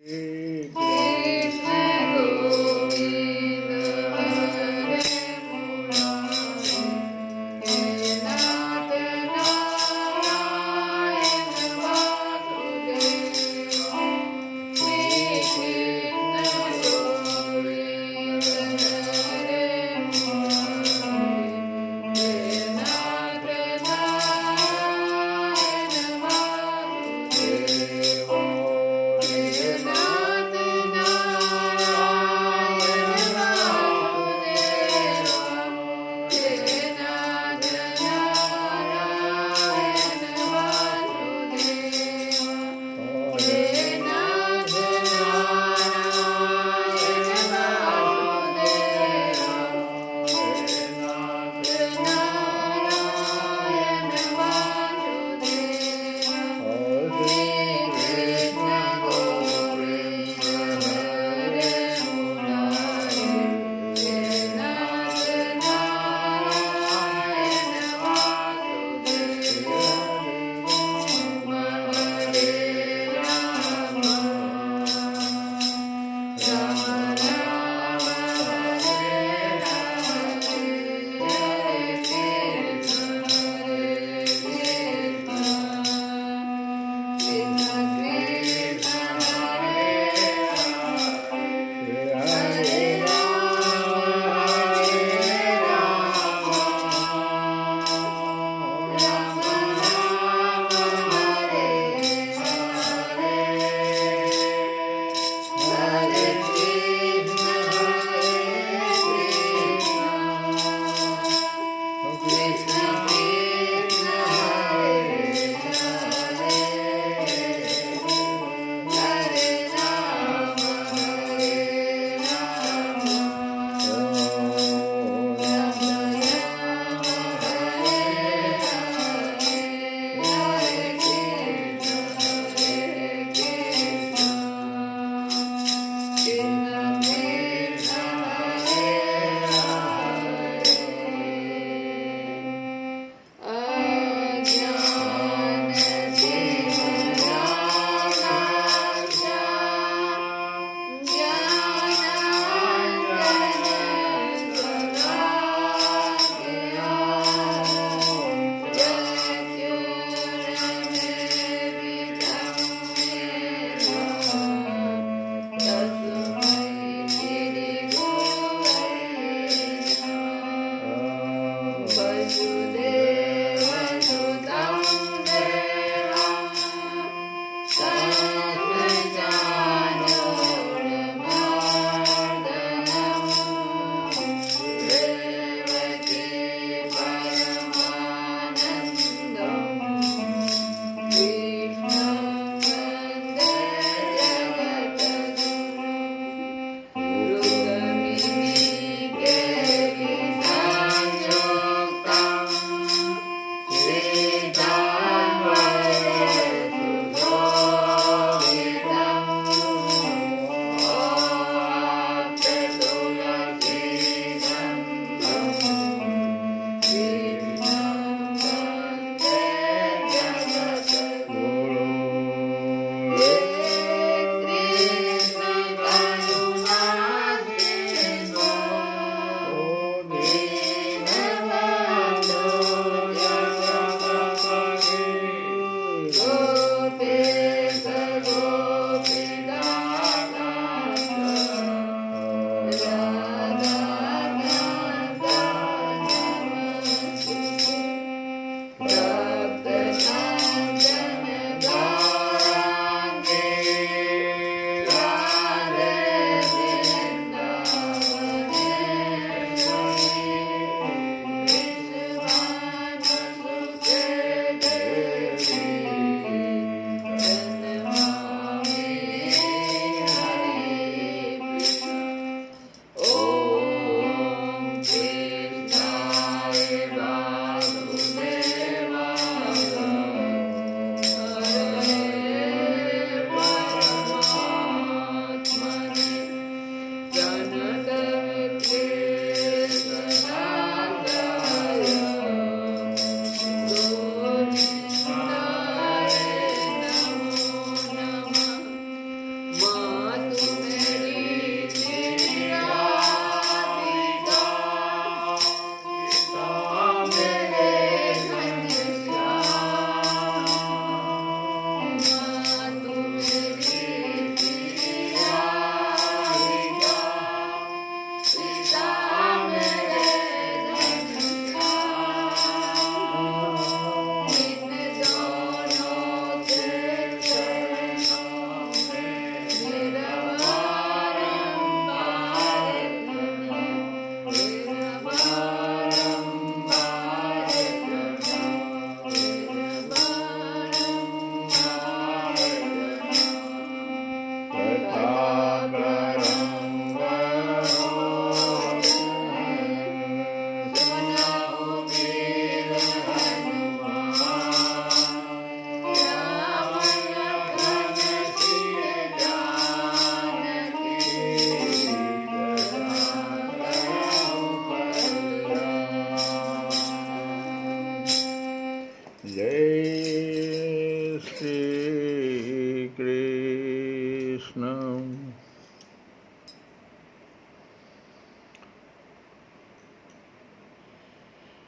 कृष्ण गोविंद हरे मुरारी, हे नाथ नारायण वासुदेव। श्री कृष्ण गोविंद हरे मुरारी, हे नाथ नारायण वासुदेव। हे नाथ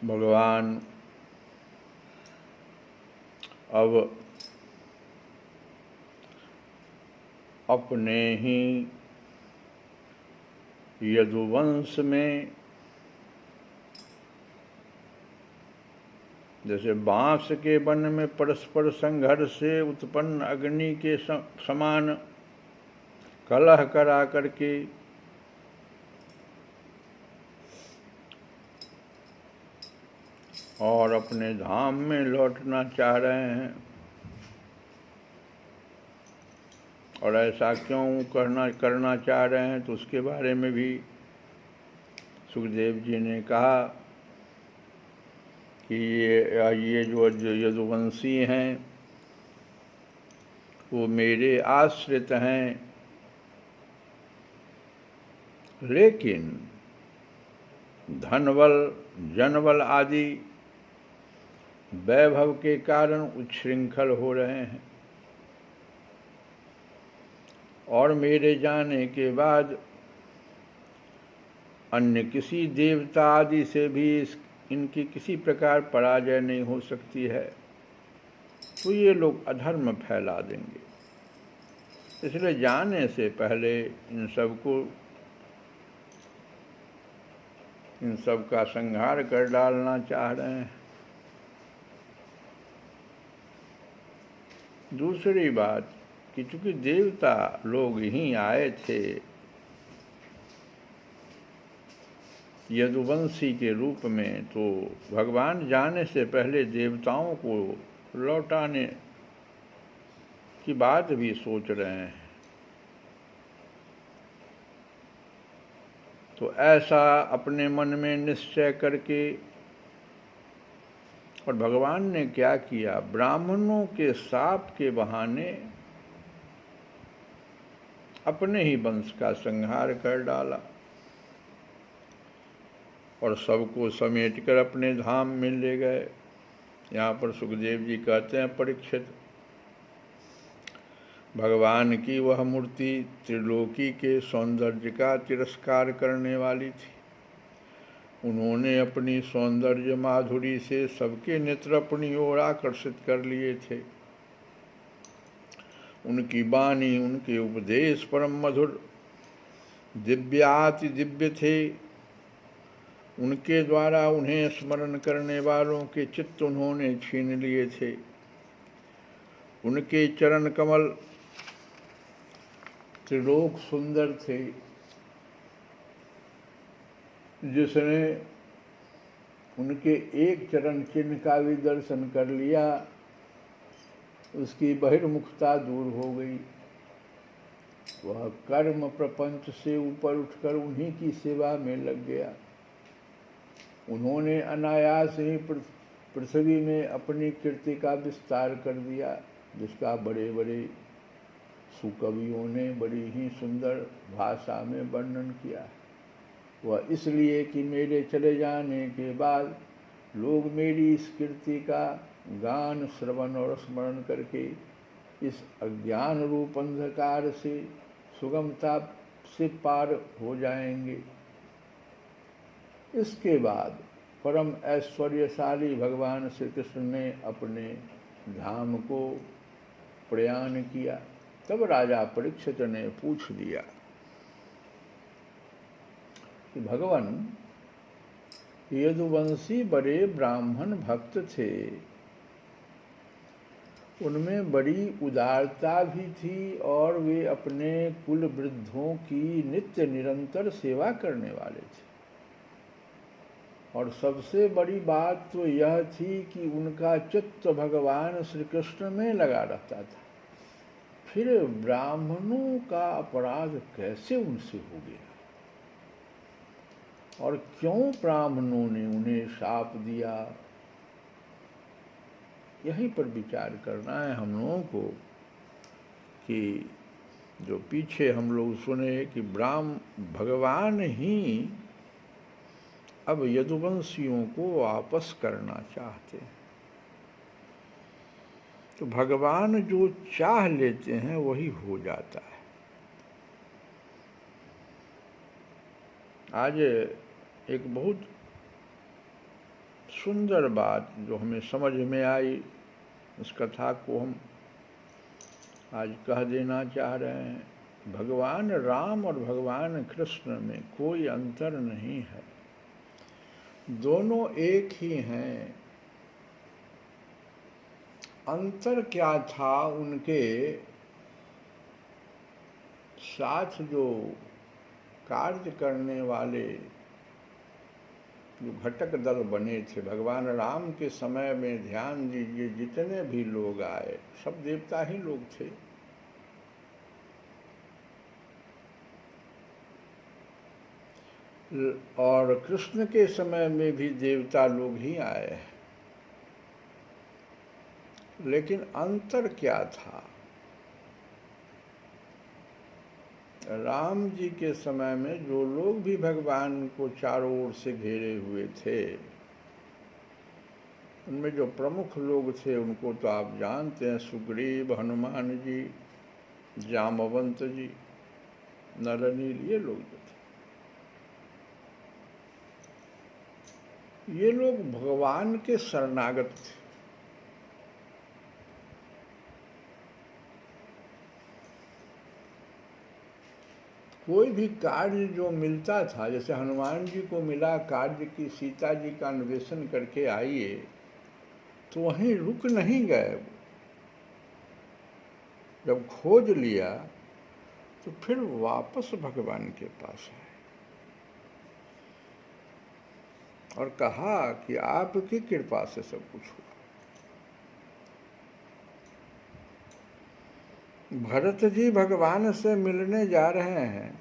भगवान अब अपने ही यदुवंश में जैसे बांस के वन में परस्पर संघर्ष से उत्पन्न अग्नि के समान कलह करा करके और अपने धाम में लौटना चाह रहे हैं। और ऐसा क्यों करना चाह रहे हैं, तो उसके बारे में भी सुखदेव जी ने कहा कि ये जो यदुवंशी हैं वो मेरे आश्रित हैं, लेकिन धनबल जनबल आदि वैभव के कारण उच्छृंखल हो रहे हैं और मेरे जाने के बाद अन्य किसी देवता आदि से भी इनकी किसी प्रकार पराजय नहीं हो सकती है, तो ये लोग अधर्म फैला देंगे। इसलिए जाने से पहले इन सब का संहार कर डालना चाह रहे हैं। दूसरी बात कि चूंकि देवता लोग ही आए थे यदुवंशी के रूप में, तो भगवान जाने से पहले देवताओं को लौटाने की बात भी सोच रहे हैं। तो ऐसा अपने मन में निश्चय करके, और भगवान ने क्या किया, ब्राह्मणों के शाप के बहाने अपने ही वंश का संहार कर डाला और सबको समेटकर अपने धाम में ले गए। यहाँ पर सुखदेव जी कहते हैं, परीक्षित, भगवान की वह मूर्ति त्रिलोकी के सौंदर्य का तिरस्कार करने वाली थी। उन्होंने अपनी सौंदर्य माधुरी से सबके नेत्र अपनी ओर आकर्षित कर लिए थे। उनकी वाणी, उनके उपदेश परम मधुर दिव्याति दिव्य थे। उनके द्वारा उन्हें स्मरण करने वालों के चित्त उन्होंने छीन लिए थे। उनके चरण कमल त्रिलोक सुंदर थे। जिसने उनके एक चरण चिन्ह का भी दर्शन कर लिया, उसकी बहिर्मुखता दूर हो गई। वह कर्म प्रपंच से ऊपर उठकर उन्हीं की सेवा में लग गया। उन्होंने अनायास ही पृथ्वी में अपनी कीर्ति का विस्तार कर दिया, जिसका बड़े बड़े सुकवियों ने बड़ी ही सुंदर भाषा में वर्णन किया। वह इसलिए कि मेरे चले जाने के बाद लोग मेरी इस कीर्ति का गान, श्रवण और स्मरण करके इस अज्ञान रूप अंधकार से सुगमता से पार हो जाएंगे। इसके बाद परम ऐश्वर्यशाली भगवान श्री कृष्ण ने अपने धाम को प्रयाण किया। तब राजा परीक्षित ने पूछ दिया कि भगवान, यदुवंशी बड़े ब्राह्मण भक्त थे, उनमें बड़ी उदारता भी थी और वे अपने कुल वृद्धों की नित्य निरंतर सेवा करने वाले थे। और सबसे बड़ी बात तो यह थी कि उनका चित्त भगवान श्री कृष्ण में लगा रहता था। फिर ब्राह्मणों का अपराध कैसे उनसे हो गया और क्यों ब्राह्मणों ने उन्हें शाप दिया? यहीं पर विचार करना है हम लोगों को कि जो पीछे हम लोग सुने कि भगवान ही अब यदुवंशियों को वापस करना चाहते हैं। तो भगवान जो चाह लेते हैं वही हो जाता है। आज एक बहुत सुंदर बात जो हमें समझ में आई, इस कथा को हम आज कह देना चाह रहे हैं। भगवान राम और भगवान कृष्ण में कोई अंतर नहीं है, दोनों एक ही हैं। अंतर क्या था? उनके साथ जो कार्य करने वाले जो घटक दल बने थे, भगवान राम के समय में ध्यान दीजिए, जितने भी लोग आए सब देवता ही लोग थे। और कृष्ण के समय में भी देवता लोग ही आए हैं। लेकिन अंतर क्या था? राम जी के समय में जो लोग भी भगवान को चारों ओर से घेरे हुए थे, उनमें जो प्रमुख लोग थे उनको तो आप जानते हैं, सुग्रीव, हनुमान जी, जामवंत जी, नरनील, ये लोग जो थे, ये लोग भगवान के शरणागत थे। कोई भी कार्य जो मिलता था, जैसे हनुमान जी को मिला कार्य की सीता जी का अन्वेषण करके आइए, तो वहीं रुक नहीं गए। जब खोज लिया तो फिर वापस भगवान के पास आए और कहा कि आपकी कृपा से सब कुछ हुआ। भरत जी भगवान से मिलने जा रहे हैं,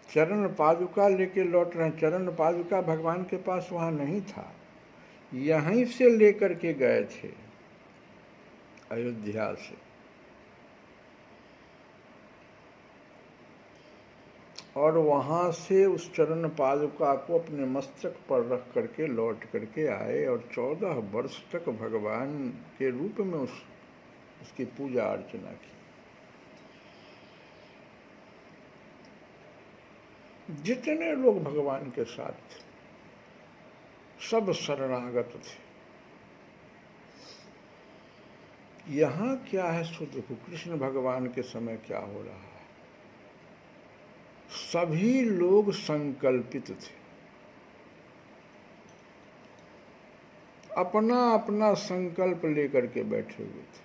चरण पादुका लेके लौट रहे हैं। चरण पादुका भगवान के पास वहाँ नहीं था, यहीं से लेकर के गए थे अयोध्या से। और वहाँ से उस चरण पादुका को अपने मस्तक पर रख करके लौट करके आए और 14 वर्ष तक भगवान के रूप में उसकी पूजा अर्चना की। जितने लोग भगवान के साथ थे सब शरणागत थे। यहाँ क्या है सो देखो, कृष्ण भगवान के समय क्या हो रहा है। सभी लोग संकल्पित थे, अपना अपना संकल्प लेकर के बैठे हुए थे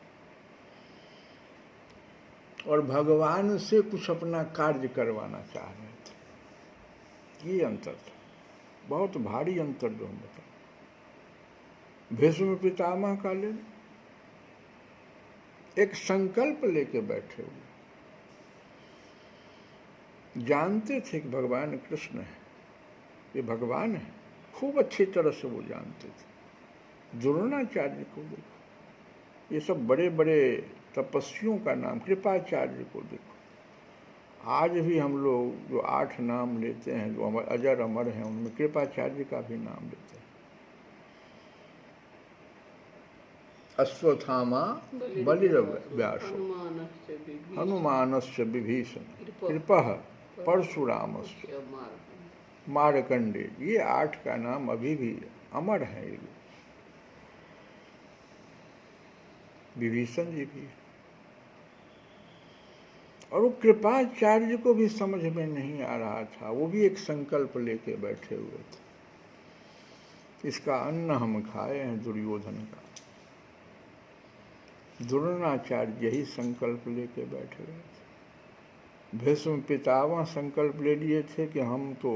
और भगवान से कुछ अपना कार्य करवाना चाह रहे थे। ये अंतर था, बहुत भारी अंतर जो हम बताएं। भीष्म पितामह का ले, एक संकल्प लेके बैठे हुए, जानते थे कि भगवान कृष्ण है, ये भगवान है, खूब अच्छी तरह से वो जानते थे। द्रोणाचार्य को देखो, ये सब बड़े बड़े तपस्वियों का नाम, कृपाचार्य को देखो। आज भी हम लोग जो 8 नाम लेते हैं, जो अजर अमर हैं, उनमें कृपाचार्य का भी नाम लेते हैं। अश्वत्थामा बलिर्व्यासो हनुमानस्य विभीषण हनुमानस्य विभीषण कृपः कृपः परशुरामस्य मार्कंडे। ये 8 का नाम अभी भी अमर है। विभीषण जी भी, और वो कृपाचार्य को भी समझ में नहीं आ रहा था। वो भी एक संकल्प लेके बैठे हुए थे, इसका अन्न हम खाए हैं दुर्योधन का। द्रोणाचार्य यही संकल्प लेके बैठे हुए थे। भीष्म पितामह संकल्प ले लिए थे कि हम तो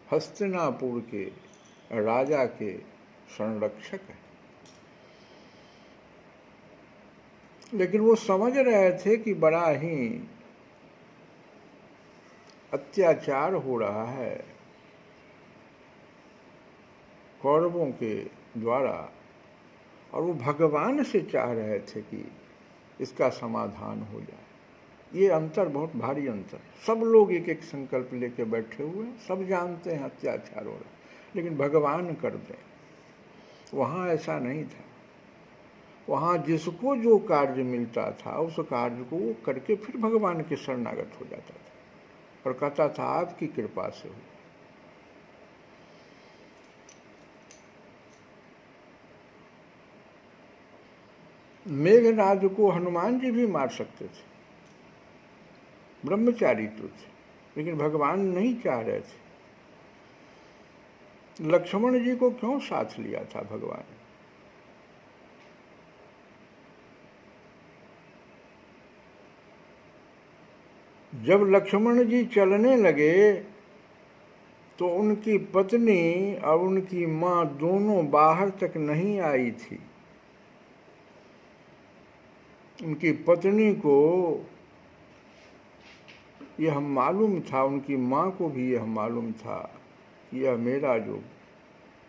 हस्तिनापुर के राजा के संरक्षक हैं, लेकिन वो समझ रहे थे कि बड़ा ही अत्याचार हो रहा है कौरवों के द्वारा, और वो भगवान से चाह रहे थे कि इसका समाधान हो जाए। ये अंतर बहुत भारी अंतर। सब लोग एक एक संकल्प लेके बैठे हुए हैं, सब जानते हैं अत्याचार हो रहा है, लेकिन भगवान कर दें। वहाँ ऐसा नहीं था। वहाँ जिसको जो कार्य मिलता था उस कार्य को वो करके फिर भगवान के शरणागत हो जाता था और कहता था आपकी कृपा से हो। मेघनाद को हनुमान जी भी मार सकते थे, ब्रह्मचारी तो थे, लेकिन भगवान नहीं चाह रहे थे। लक्ष्मण जी को क्यों साथ लिया था भगवान? जब लक्ष्मण जी चलने लगे तो उनकी पत्नी और उनकी मां दोनों बाहर तक नहीं आई थी। उनकी पत्नी को यह मालूम था, उनकी मां को भी यह मालूम था कि यह मेरा जो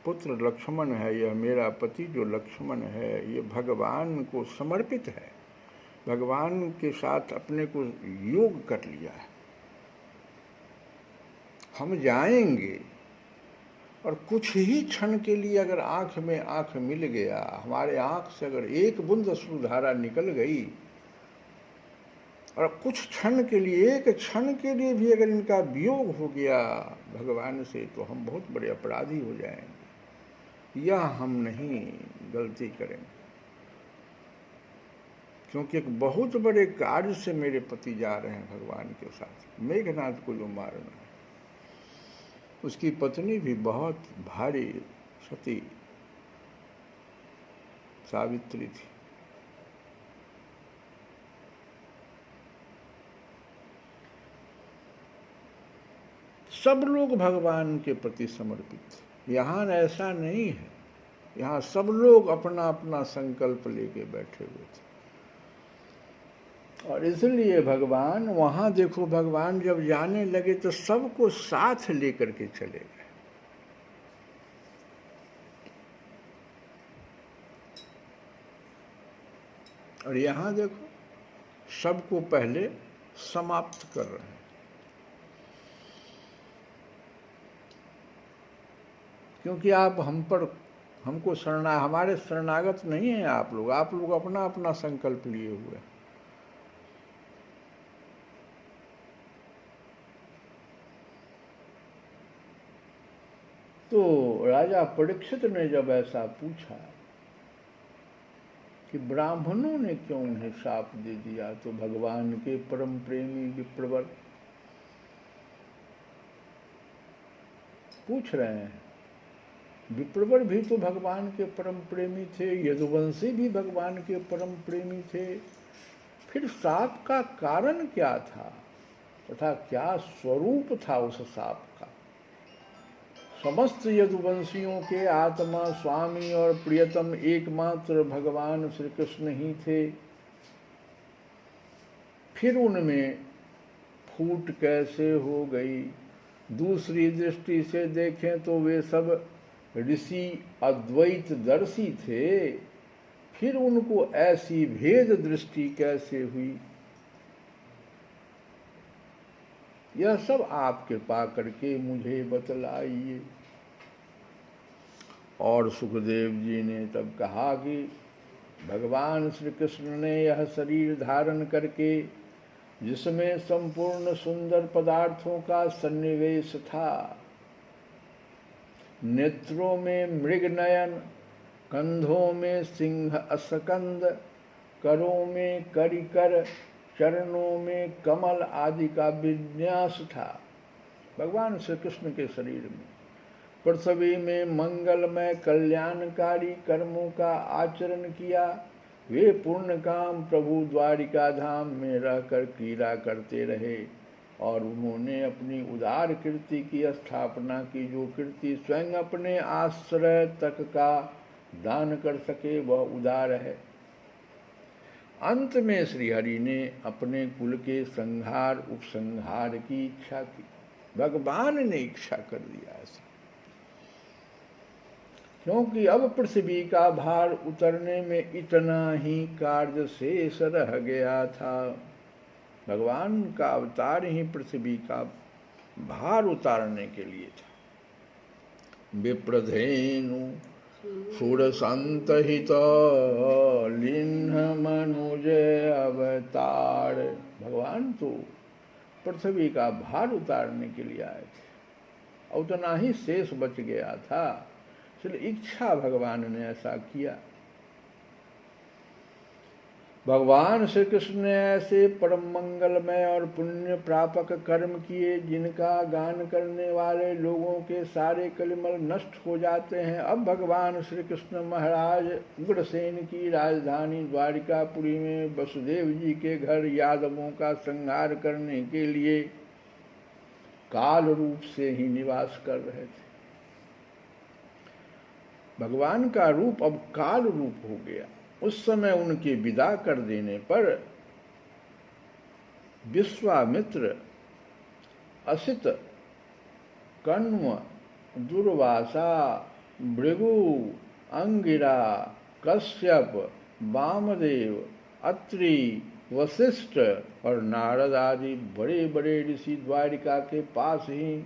पुत्र लक्ष्मण है, यह मेरा पति जो लक्ष्मण है, ये भगवान को समर्पित है, भगवान के साथ अपने को योग कर लिया है। हम जाएंगे और कुछ ही क्षण के लिए अगर आंख में आंख मिल गया, हमारे आंख से अगर एक बूंद अश्रुधारा निकल गई और कुछ क्षण के लिए, एक क्षण के लिए भी अगर इनका वियोग हो गया भगवान से, तो हम बहुत बड़े अपराधी हो जाएंगे। यह हम नहीं गलती करेंगे, क्योंकि एक बहुत बड़े कार्य से मेरे पति जा रहे हैं भगवान के साथ। मेघनाद को जो मारना है। उसकी पत्नी भी बहुत भारी सती सावित्री थी। सब लोग भगवान के प्रति समर्पित थे। यहाँ ऐसा नहीं है, यहाँ सब लोग अपना अपना संकल्प लेके बैठे हुए थे। और इसलिए भगवान, वहां देखो भगवान जब जाने लगे तो सबको साथ लेकर के चले गए। और यहां देखो सबको पहले समाप्त कर रहे हैं, क्योंकि आप हमको हमारे शरणागत नहीं है। आप लोग अपना अपना संकल्प लिए हुए हैं। तो राजा परीक्षित ने जब ऐसा पूछा कि ब्राह्मणों ने क्यों उन्हें शाप दे दिया, तो भगवान के परम प्रेमी विप्रवर पूछ रहे हैं। विप्रवर भी तो भगवान के परम प्रेमी थे, यदुवंशी भी भगवान के परम प्रेमी थे। फिर शाप का कारण क्या था तथा क्या स्वरूप था उस शाप का? समस्त यदुवंशियों के आत्मा, स्वामी और प्रियतम एकमात्र भगवान श्री कृष्ण ही थे। फिर उनमें फूट कैसे हो गई? दूसरी दृष्टि से देखें तो वे सब ऋषि अद्वैत दर्शी थे, फिर उनको ऐसी भेद दृष्टि कैसे हुई? यह सब आप कृपा करके मुझे बतलाइए। और सुखदेव जी ने तब कहा कि भगवान श्री कृष्ण ने यह शरीर धारण करके, जिसमें संपूर्ण सुंदर पदार्थों का सन्निवेश था, नेत्रों में मृगनयन, कंधों में सिंह अस्कंद, करों में करिकर, चरणों में कमल आदि का विन्यास था। भगवान श्री कृष्ण के शरीर में पृथ्वी में मंगलमय कल्याणकारी कर्मों का आचरण किया। वे पूर्ण काम प्रभु द्वारिका धाम में रहकर क्रीड़ा करते रहे और उन्होंने अपनी उदार कीर्ति की स्थापना की। जो कीर्ति स्वयं अपने आश्रय तक का दान कर सके वह उदार है। अंत में श्रीहरि ने अपने कुल के संहार उपसंहार की इच्छा की। भगवान ने इच्छा कर दिया ऐसा, क्योंकि अब पृथ्वी का भार उतरने में इतना ही कार्य शेष रह गया था। भगवान का अवतार ही पृथ्वी का भार उतारने के लिए था। विप्रधेनु सुरसंतहित लिन्ह मनुज अवतार। भगवान तो पृथ्वी का भार उतारने के लिए आए थे, उतना ही शेष बच गया था, इसलिए इच्छा भगवान ने ऐसा किया। भगवान श्री कृष्ण ने ऐसे परम मंगलमय और पुण्य प्रापक कर्म किए जिनका गान करने वाले लोगों के सारे कलिमल नष्ट हो जाते हैं। अब भगवान श्री कृष्ण महाराज उग्रसेन की राजधानी द्वारिकापुरी में वसुदेव जी के घर यादवों का संहार करने के लिए काल रूप से ही निवास कर रहे थे। भगवान का रूप अब काल रूप हो गया। उस समय उनके विदा कर देने पर विश्वामित्र, असित, कण्व, दुर्वासा, भृगु, अंगिरा, कश्यप, वामदेव, अत्रि, वशिष्ठ और नारद आदि बड़े बड़े ऋषि द्वारिका के पास ही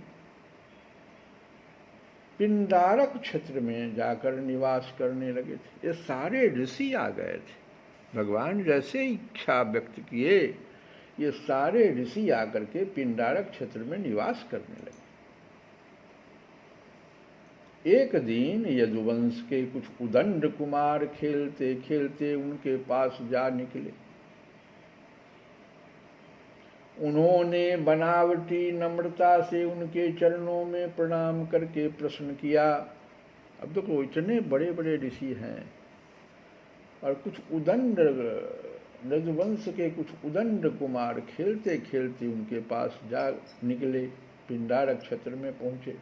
पिंडारक क्षेत्र में जाकर निवास करने लगे थे। ये सारे ऋषि आ गए थे। भगवान जैसे इच्छा व्यक्त किए, ये सारे ऋषि आकर के पिंडारक क्षेत्र में निवास करने लगे। एक दिन यदुवंश के कुछ उदंड कुमार खेलते खेलते उनके पास जा निकले। उन्होंने बनावटी नम्रता से उनके चरणों में प्रणाम करके प्रश्न किया। अब देखो इतने बड़े बड़े ऋषि हैं और कुछ उदंड रजवंश के कुछ उदंड कुमार खेलते खेलते उनके पास जा निकले, पिंडारक क्षेत्र में पहुंचे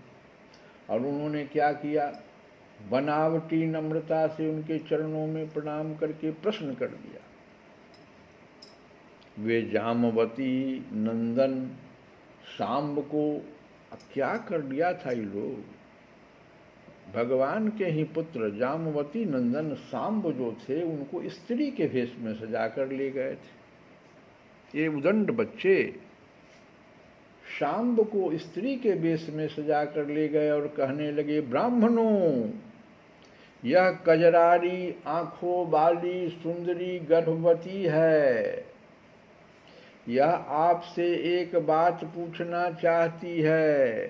और उन्होंने क्या किया, बनावटी नम्रता से उनके चरणों में प्रणाम करके प्रश्न कर दिया। वे जामवती नंदन सांब को क्या कर दिया था ये लोग। भगवान के ही पुत्र जामवती नंदन सांब जो थे उनको स्त्री के भेष में सजा कर ले गए थे। ये उदंड बच्चे सांब को स्त्री के वेश में सजा कर ले गए और कहने लगे, ब्राह्मणों, यह कजरारी आंखों वाली सुंदरी गर्भवती है। यह आपसे एक बात पूछना चाहती है,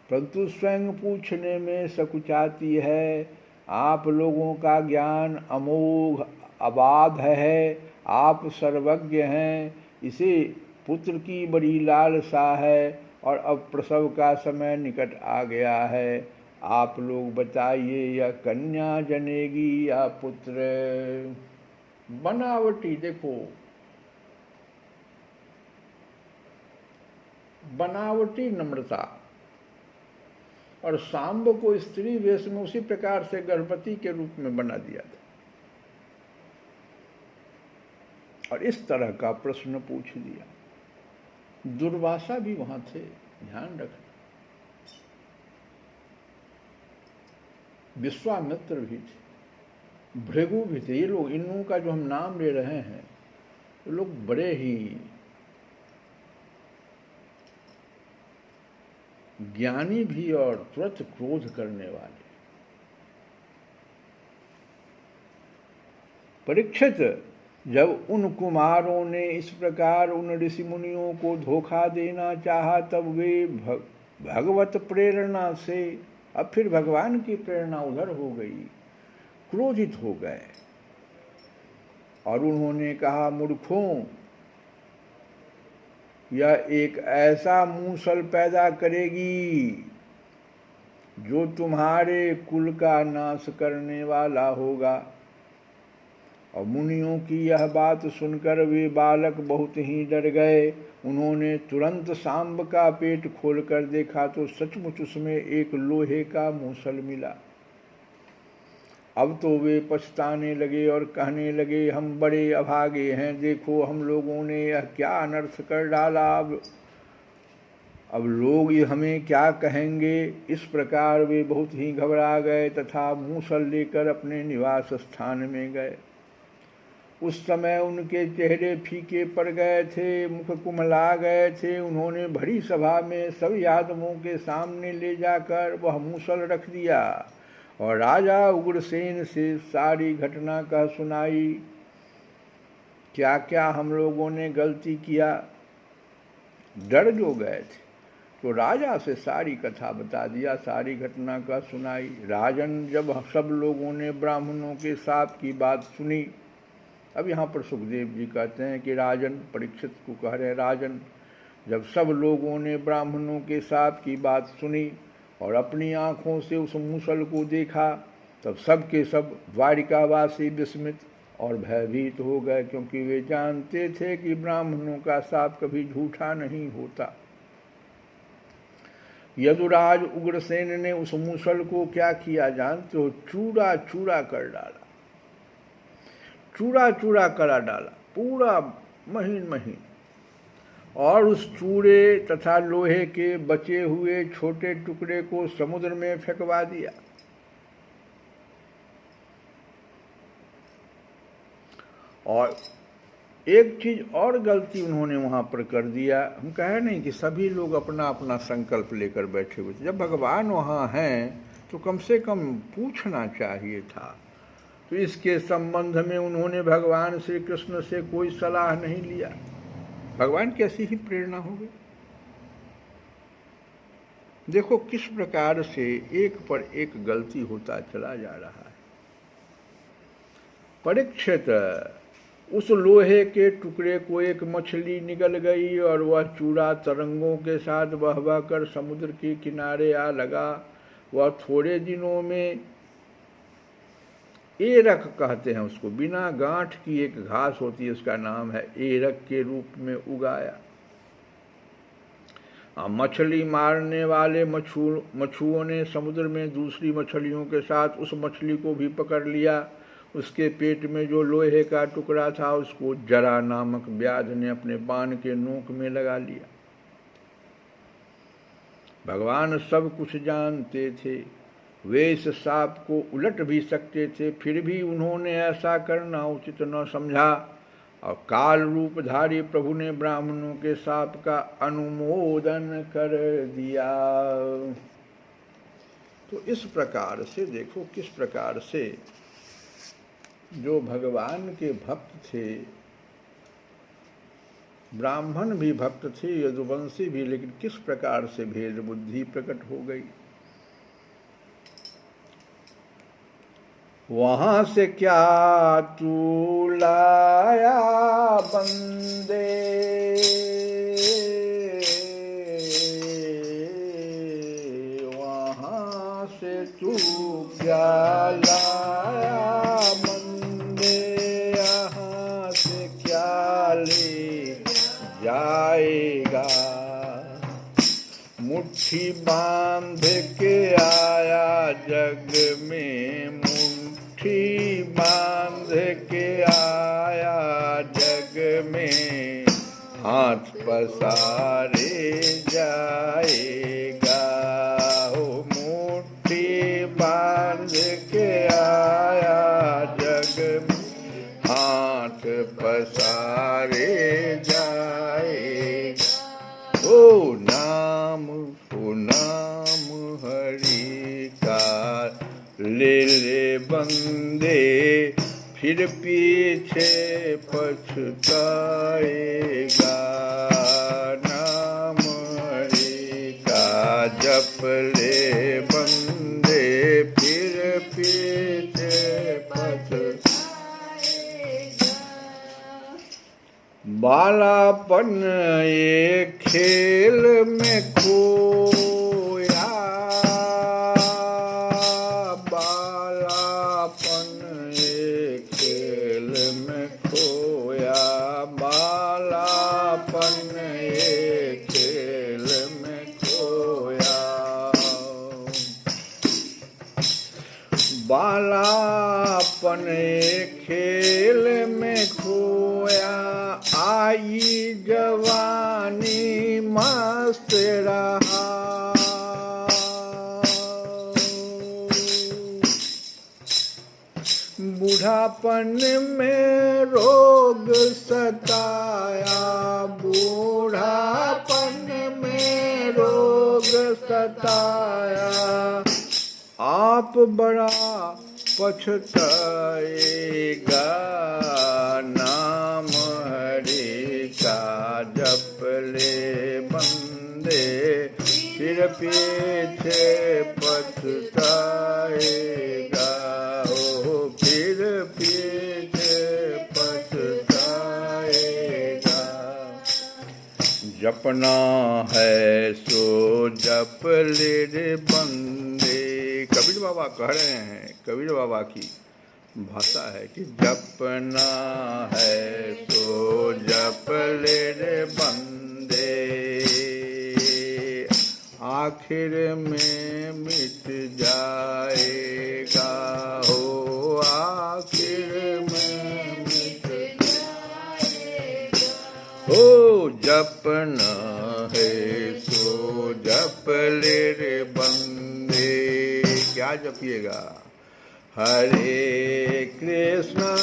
परंतु स्वयं पूछने में सकुचाती है। आप लोगों का ज्ञान अमोघ अबाध है, आप सर्वज्ञ हैं। इसे पुत्र की बड़ी लालसा है और अब प्रसव का समय निकट आ गया है। आप लोग बताइए, यह कन्या जनेगी या पुत्र। बनावटी देखो, बनावटी नम्रता और सांब को स्त्री वेश में उसी प्रकार से गर्भवती के रूप में बना दिया था और इस तरह का प्रश्न पूछ दिया। दुर्वासा भी वहां थे, ध्यान रखना, विश्वामित्र भी थे, भृगु भी थे। ये लोग, इन लोगों का जो हम नाम ले रहे हैं, ये लोग बड़े ही ज्ञानी भी और तुरंत क्रोध करने वाले। परीक्षित, जब उन कुमारों ने इस प्रकार उन ऋषि मुनियों को धोखा देना चाहा, तब वे भगवत प्रेरणा से, अब फिर भगवान की प्रेरणा उधर हो गई, क्रोधित हो गए और उन्होंने कहा, मूर्खों, यह एक ऐसा मूसल पैदा करेगी जो तुम्हारे कुल का नाश करने वाला होगा। और मुनियों की यह बात सुनकर वे बालक बहुत ही डर गए। उन्होंने तुरंत सांब का पेट खोलकर देखा तो सचमुच उसमें एक लोहे का मूसल मिला। अब तो वे पछताने लगे और कहने लगे, हम बड़े अभागे हैं, देखो हम लोगों ने यह क्या अनर्थ कर डाला, अब लोग हमें क्या कहेंगे। इस प्रकार वे बहुत ही घबरा गए तथा मूसल लेकर अपने निवास स्थान में गए। उस समय उनके चेहरे फीके पड़ गए थे, मुख कुम्हला गए थे। उन्होंने बड़ी सभा में सब यादवों के सामने ले जाकर वह मूसल रख दिया और राजा उग्रसेन से सारी घटना कह सुनाई, क्या क्या हम लोगों ने गलती किया। डर जो गए थे तो राजा से सारी कथा बता दिया, सारी घटना का सुनाई। राजन, जब सब लोगों ने ब्राह्मणों के साथ की बात सुनी, अब यहाँ पर सुखदेव जी कहते हैं कि राजन, परीक्षित को कह रहे हैं, राजन, जब सब लोगों ने ब्राह्मणों के साथ की बात सुनी और अपनी आँखों से उस मूसल को देखा, तब सब के सब द्वारिकावासी विस्मित और भयभीत हो गए, क्योंकि वे जानते थे कि ब्राह्मणों का साथ कभी झूठा नहीं होता। यदुराज उग्रसेन ने उस मूसल को क्या किया जानते हो? चूरा चूरा कर डाला, चूरा चूरा करा डाला, पूरा महीन महीन, और उस चूरे तथा लोहे के बचे हुए छोटे टुकड़े को समुद्र में फेंकवा दिया। और एक चीज और गलती उन्होंने वहां पर कर दिया। हम कहे नहीं कि सभी लोग अपना अपना संकल्प लेकर बैठे हुए थे। जब भगवान वहां हैं तो कम से कम पूछना चाहिए था। तो इसके संबंध में उन्होंने भगवान श्री कृष्ण से कोई सलाह नहीं लिया। भगवान की ऐसी ही प्रेरणा हो गई। देखो किस प्रकार से एक पर एक गलती होता चला जा रहा है। परीक्षित, उस लोहे के टुकड़े को एक मछली निगल गई और वह चूरा तरंगों के साथ बह बह कर समुद्र के किनारे आ लगा। वह थोड़े दिनों में एरक कहते हैं उसको, बिना गांठ की एक घास होती है, उसका नाम है एरक, के रूप में उगाया। मछली मारने वाले मछुओं ने समुद्र में दूसरी मछलियों के साथ उस मछली को भी पकड़ लिया। उसके पेट में जो लोहे का टुकड़ा था उसको जरा नामक व्याध ने अपने बाण के नोक में लगा लिया। भगवान सब कुछ जानते थे, वे इस सांप को उलट भी सकते थे, फिर भी उन्होंने ऐसा करना उचित न समझा और काल रूपधारी प्रभु ने ब्राह्मणों के सांप का अनुमोदन कर दिया। तो इस प्रकार से देखो किस प्रकार से जो भगवान के भक्त थे, ब्राह्मण भी भक्त थे, यदुवंशी भी, लेकिन किस प्रकार से भेद बुद्धि प्रकट हो गई। वहां से क्या तू लाया बंदे, वहां से तू क्या लाया बंदे, यहाँ से क्या ले जाएगा। मुट्ठी बांध के आया जग में, मुट्ठी बांध के आया जग में, हाथ पसारे जाएगा। हो मुट्ठी बांध के आया जग में, हाथ पसारे जाएगा। ओ नाम हरि का ले ले बंदे, फिर पीछे पछताएगा। नाम हरि का जप ले बंदे, फिर पीछे पछताएगा। बालापन एक खेल में खोया, बालापन एक खेल में खोया, बालापन एक खेल में खोया। बालापन एक खेल में खोया, आई जवानी मस्त रहा। बूढ़ापन में रोग सताया, बूढ़ापन में रोग सताया। आप बड़ा पछताएगा। नाम हरि का जप ले बंदे, फिर पीछे पछताएगा। ओ फिर पीछे पछताएगा। जपना है सो जप ले रे बंदे। कबीर बाबा कह रहे हैं, कबीर बाबा की भाषा है कि जपना है सो जप ले रे बंदे, आखिर में मिट जाएगा। हो आखिर में मिट जाएगा। हो जपना है सो जप ले रे बंदे। क्या जपिएगा? हरे कृष्णा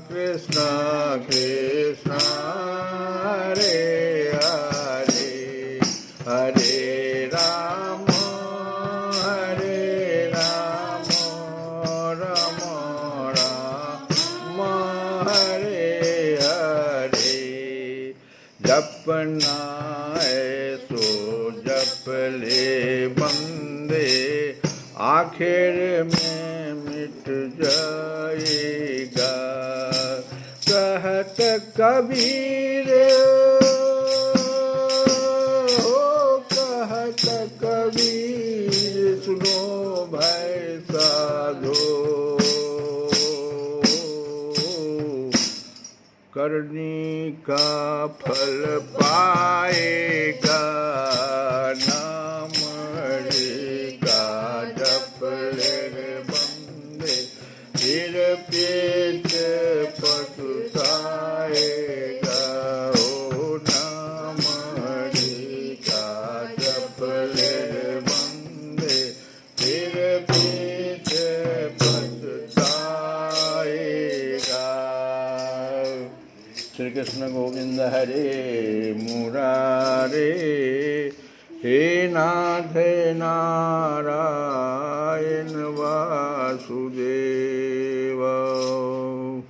कृष्णा कृष्णा हरे हरे, हरे राम राम राम हरे हरे। जपना सो जप ले बंदे, आखिर में मिट जाएगा। कहत कबीर हो, कहत कबीर सुनो भाई साधो, करनी का फल पाएगा। नाम हरि का जप ले बंदे, फिर पीछे पछताएगा। ओ नाम हरि का जप ले बंदे, फिर पीछे पछताएगा। श्री कृष्ण गोविंद हरे मुरारे, हे नाथ नारायण वासुदेव।